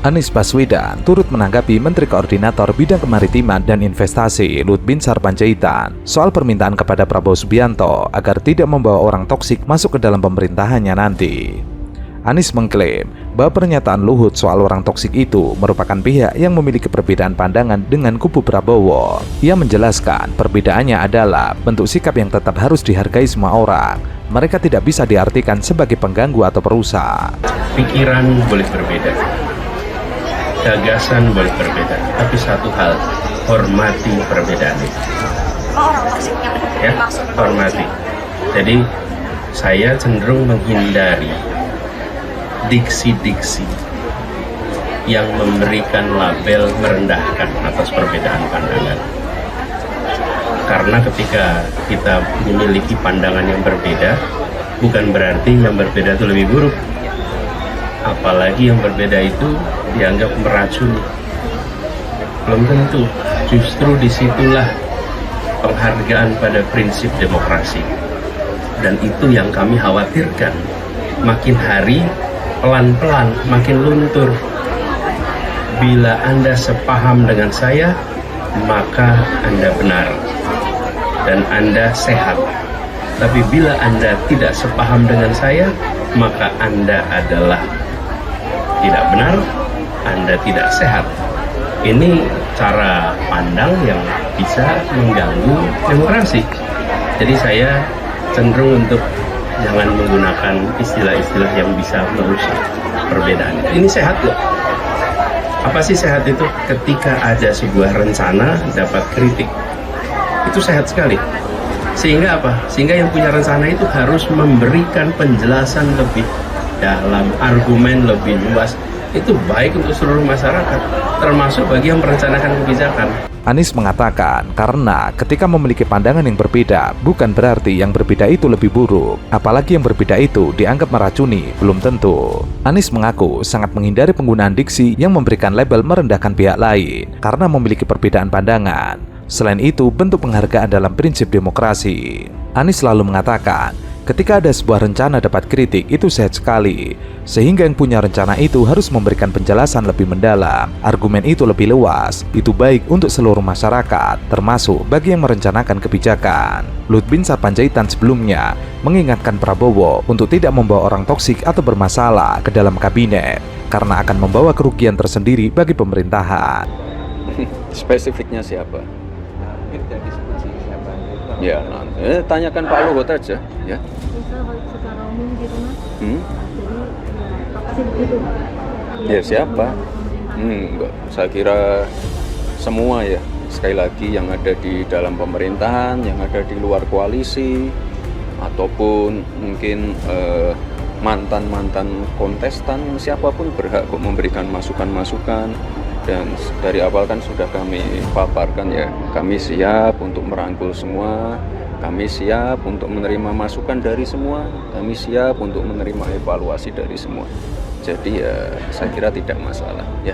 Anies Baswedan turut menanggapi Menteri Koordinator Bidang Kemaritiman dan Investasi Luhut Binsar Panjaitan soal permintaan kepada Prabowo Subianto agar tidak membawa orang toksik masuk ke dalam pemerintahannya nanti. Anies mengklaim bahwa pernyataan Luhut soal orang toksik itu merupakan pihak yang memiliki perbedaan pandangan dengan kubu Prabowo. Ia menjelaskan perbedaannya adalah bentuk sikap yang tetap harus dihargai semua orang. Mereka tidak bisa diartikan sebagai pengganggu atau perusak. Pikiran boleh berbeda, gagasan boleh berbeda, tapi satu hal, hormati perbedaan itu. Ya, hormati. Jadi saya cenderung menghindari diksi-diksi yang memberikan label merendahkan atas perbedaan pandangan. Karena ketika kita memiliki pandangan yang berbeda, bukan berarti yang berbeda itu lebih buruk. Apalagi yang berbeda itu dianggap meracuni. Belum tentu. Justru disitulah penghargaan pada prinsip demokrasi. Dan itu yang kami khawatirkan. Makin hari, pelan-pelan, makin luntur. Bila Anda sepaham dengan saya, maka Anda benar. Dan Anda sehat. Tapi bila Anda tidak sepaham dengan saya, maka Anda adalah tidak benar, Anda tidak sehat. Ini cara pandang yang bisa mengganggu demokrasi. Jadi saya cenderung untuk jangan menggunakan istilah-istilah yang bisa merusak perbedaan. Ini sehat loh. Apa sih sehat itu? Ketika ada sebuah rencana dapat kritik. Itu sehat sekali. Sehingga apa? Sehingga yang punya rencana itu harus memberikan penjelasan lebih dalam, argumen lebih luas. Itu baik untuk seluruh masyarakat, termasuk bagi yang merencanakan kebijakan. Anies mengatakan karena ketika memiliki pandangan yang berbeda, bukan berarti yang berbeda itu lebih buruk. Apalagi yang berbeda itu dianggap meracuni, belum tentu. Anies mengaku sangat menghindari penggunaan diksi yang memberikan label merendahkan pihak lain karena memiliki perbedaan pandangan. Selain itu, bentuk penghargaan dalam prinsip demokrasi. Anies selalu mengatakan, ketika ada sebuah rencana dapat kritik, itu sehat sekali. Sehingga yang punya rencana itu harus memberikan penjelasan lebih mendalam. Argumen itu lebih luas. Itu baik untuk seluruh masyarakat, termasuk bagi yang merencanakan kebijakan. Luhut Binsar Panjaitan sebelumnya mengingatkan Prabowo untuk tidak membawa orang toksik atau bermasalah ke dalam kabinet, karena akan membawa kerugian tersendiri bagi pemerintahan. Spesifiknya siapa? Ya, nanti tanyakan Pak Luhut aja, ya. Secara umum gitu mas. Jadi pasti begitu. Ya siapa? Enggak. Saya kira semua ya. Sekali lagi yang ada di dalam pemerintahan, yang ada di luar koalisi, ataupun mungkin mantan-mantan kontestan, siapapun berhak kok memberikan masukan-masukan. Dan dari awal kan sudah kami paparkan ya, kami siap untuk merangkul semua, kami siap untuk menerima masukan dari semua, kami siap untuk menerima evaluasi dari semua. Jadi ya saya kira tidak masalah ya.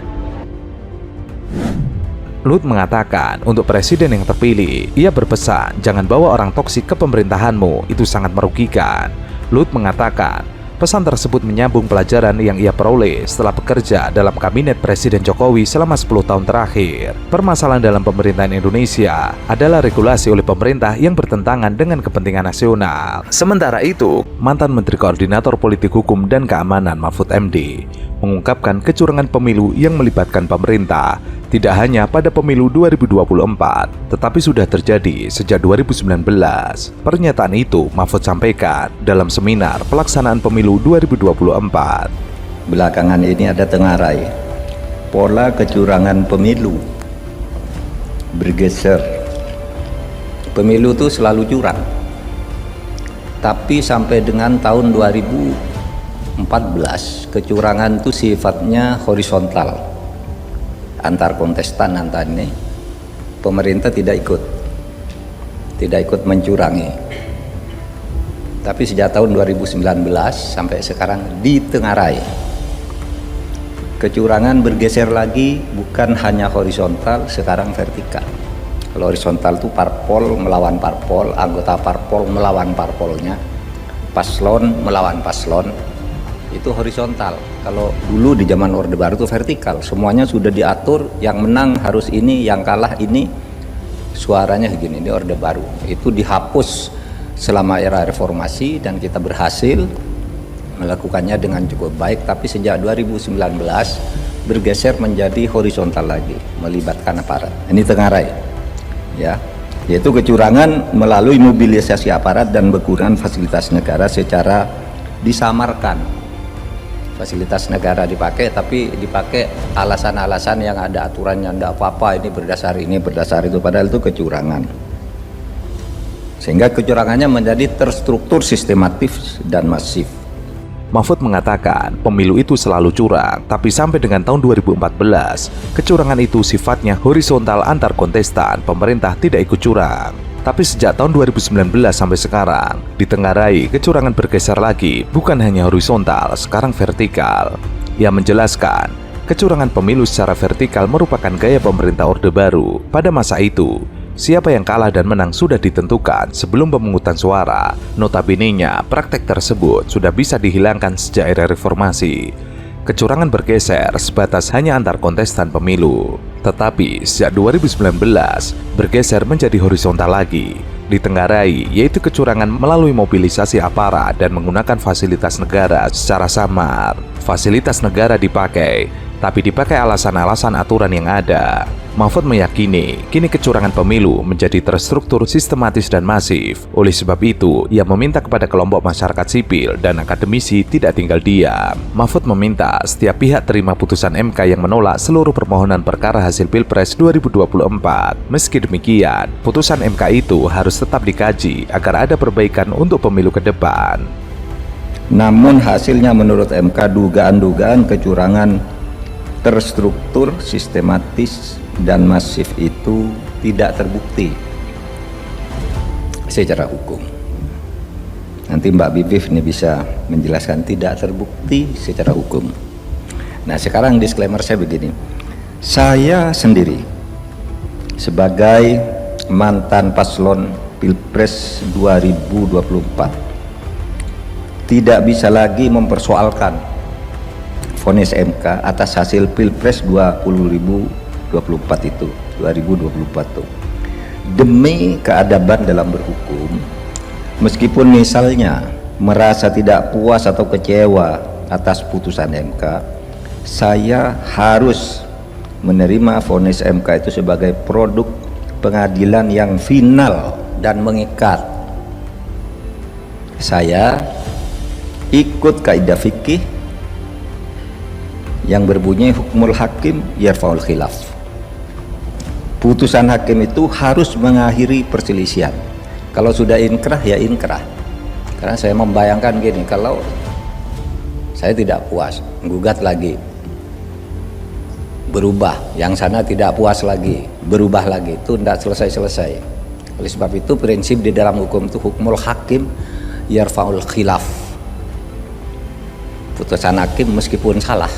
Luhut mengatakan untuk presiden yang terpilih, ia berpesan jangan bawa orang toksik ke pemerintahanmu, itu sangat merugikan. Luhut mengatakan pesan tersebut menyambung pelajaran yang ia peroleh setelah bekerja dalam kabinet Presiden Jokowi selama 10 tahun terakhir. Permasalahan dalam pemerintahan Indonesia adalah regulasi oleh pemerintah yang bertentangan dengan kepentingan nasional. Sementara itu, mantan Menteri Koordinator Politik Hukum dan Keamanan Mahfud MD mengungkapkan kecurangan pemilu yang melibatkan pemerintah tidak hanya pada pemilu 2024, tetapi sudah terjadi sejak 2019. Pernyataan itu Mahfud sampaikan dalam seminar pelaksanaan pemilu 2024. Belakangan ini ada tengarai, pola kecurangan pemilu bergeser. Pemilu itu selalu curang, tapi sampai dengan tahun 2014 kecurangan itu sifatnya horizontal. Antar kontestan antar ini pemerintah tidak ikut mencurangi, tapi sejak tahun 2019 sampai sekarang ditengarai kecurangan bergeser lagi, bukan hanya horizontal, sekarang vertikal. Kalau horizontal itu parpol melawan parpol, anggota parpol melawan parpolnya, paslon melawan paslon. itu horizontal. Kalau dulu di zaman Orde Baru itu vertikal, semuanya sudah diatur, yang menang harus ini, yang kalah ini, suaranya begini. Ini Orde Baru itu dihapus selama era reformasi dan kita berhasil melakukannya dengan cukup baik. Tapi sejak 2019 bergeser menjadi horizontal lagi, melibatkan aparat. Ini Tengarai, ya, yaitu kecurangan melalui mobilisasi aparat dan penggunaan fasilitas negara secara disamarkan. Fasilitas negara dipakai, tapi dipakai alasan-alasan yang ada aturannya, tidak apa-apa, ini berdasar itu, padahal itu kecurangan. Sehingga kecurangannya menjadi terstruktur, sistematis dan masif. Mahfud mengatakan pemilu itu selalu curang, tapi sampai dengan tahun 2014, kecurangan itu sifatnya horizontal antar kontestan, pemerintah tidak ikut curang. Tapi sejak tahun 2019 sampai sekarang, di Tengarai kecurangan bergeser lagi, bukan hanya horizontal, sekarang vertikal. Ia menjelaskan, kecurangan pemilu secara vertikal merupakan gaya pemerintah Orde Baru. Pada masa itu, siapa yang kalah dan menang sudah ditentukan sebelum pemungutan suara. Notabene-nya, praktek tersebut sudah bisa dihilangkan sejak era reformasi. Kecurangan bergeser sebatas hanya antar kontestan pemilu. Tetapi sejak 2019 bergeser menjadi horizontal lagi. Di Tengarai, yaitu kecurangan melalui mobilisasi aparat dan menggunakan fasilitas negara secara samar. Fasilitas negara dipakai, tapi dipakai alasan-alasan aturan yang ada. Mahfud meyakini kini kecurangan pemilu menjadi terstruktur, sistematis dan masif. Oleh sebab itu, ia meminta kepada kelompok masyarakat sipil dan akademisi tidak tinggal diam. Mahfud meminta setiap pihak terima putusan MK yang menolak seluruh permohonan perkara hasil Pilpres 2024. Meski demikian, putusan MK itu harus tetap dikaji agar ada perbaikan untuk pemilu ke depan. Namun hasilnya menurut MK, dugaan-dugaan kecurangan terstruktur, sistematis dan masif itu tidak terbukti secara hukum. Nanti Mbak Bibif ini bisa menjelaskan, tidak terbukti secara hukum. Nah, sekarang disclaimer saya begini. Saya sendiri sebagai mantan paslon Pilpres 2024 tidak bisa lagi mempersoalkan vonis MK atas hasil Pilpres 2024 itu, 2024 itu. Demi keadaban dalam berhukum, meskipun misalnya merasa tidak puas atau kecewa atas putusan MK, saya harus menerima vonis MK itu sebagai produk pengadilan yang final dan mengikat. Saya ikut kaidah fikih yang berbunyi hukmul hakim yarfaul khilaf. Putusan hakim itu harus mengakhiri perselisihan. Kalau sudah inkrah ya inkrah. Karena saya membayangkan gini, kalau saya tidak puas, menggugat lagi, berubah, yang sana tidak puas lagi, berubah lagi, itu tidak selesai-selesai. Oleh sebab itu prinsip di dalam hukum itu hukmul hakim yarfaul khilaf. Putusan hakim meskipun salah,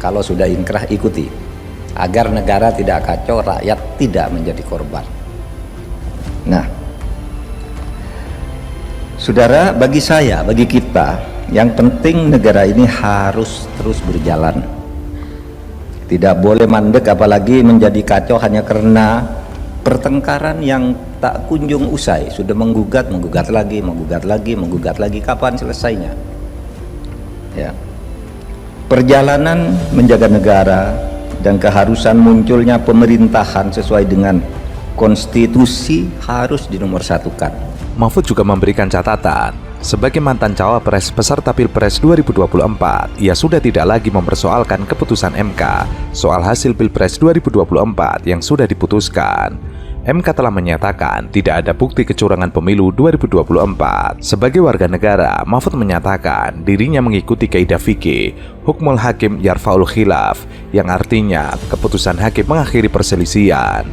kalau sudah inkrah ikuti, agar negara tidak kacau, rakyat tidak menjadi korban. Nah, saudara, bagi saya, bagi kita, yang penting negara ini harus terus berjalan. Tidak boleh mandek, apalagi menjadi kacau hanya karena pertengkaran yang tak kunjung usai. Sudah menggugat lagi, kapan selesainya? Ya. Perjalanan menjaga negara dan keharusan munculnya pemerintahan sesuai dengan konstitusi harus dinomorsatukan. Mahfud juga memberikan catatan, sebagai mantan cawapres peserta Pilpres 2024, ia sudah tidak lagi mempersoalkan keputusan MK soal hasil Pilpres 2024 yang sudah diputuskan. MK telah menyatakan tidak ada bukti kecurangan pemilu 2024. Sebagai warga negara, Mahfud menyatakan dirinya mengikuti kaidah fikih hukmul hakim yarfaul khilaf, yang artinya keputusan hakim mengakhiri perselisihan.